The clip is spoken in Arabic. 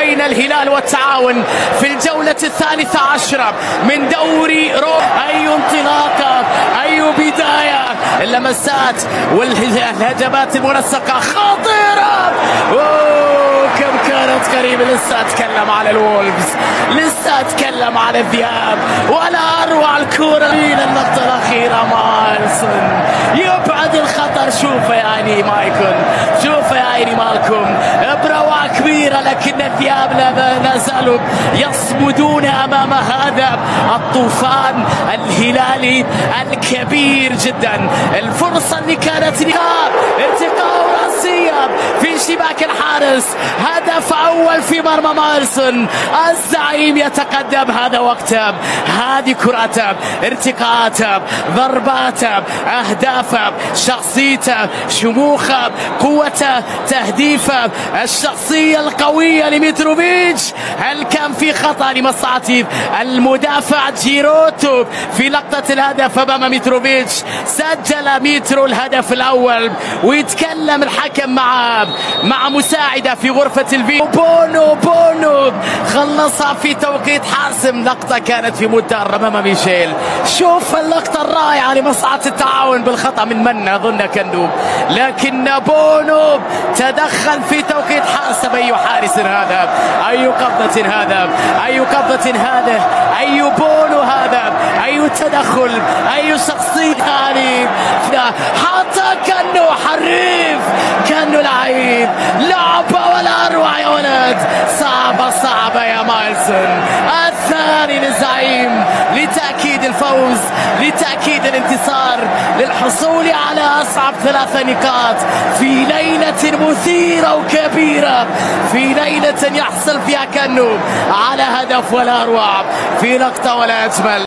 بين الهلال والتعاون في الجولة 13 من دوري أي انطلاقة، أي بداية، اللمسات والهجمات المنسقة خطيرة. كم كانت قريبة. لسه أتكلم على الوولفز، لسه أتكلم على الذئاب، ولا أروع الكورة من النقطة الأخيرة. مايلسون يبعد الخطر. شوف يا عيني مايكون، شوف يا عيني مالكم، بروعة كبيرة، لكن الذئاب لا زالوا يصمدون أمام هذا الطوفان الهلالي الكبير جدا. الفرصة اللي كانت التقاء رأسية في شباك الحارس، هدف أول في مرمى مايلسون. الزعيم يتقدم، هذا وقته، هذه كراته، ارتقاءاته، ضرباته، أهدافه، شخصيته، شموخه، قوته، تهديفه، الشخصية القوية لميتروفيتش. هل كان في خطأ لمصلحة المدافع جيروتو في لقطة الهدف أمام ميتروفيتش؟ سجل ميترو الهدف الأول، ويتكلم الحكم مع مساعدة في غرفة الفيديو. بونو خلصها في توقيت حاسم. لقطة كانت في مدار أمام ميشيل. شوف اللقطة الرائعة لمصلحة التعاون بالخطأ من أظن كندوب، لكن بونو تدخل في توقيت حاسم. أي حارس هذا، أي قبضة هذا، أي قبضة هذا، أي بونو هذا، أي تدخل، أي شخصية هذه. حتى كانه حريف، كانه لعيب، لعبة ولا أروع يا ولد. صعبة يا مايلسون. الثاني للزعيم لتأكيد الفوز، لتأكيد الانتصار، للحصول على أصعب 3 نقاط في ليلة مثيرة وكبيرة، في ليلة يحصل فيها كانو على هدف ولا أروع، في لقطة ولا أجمل.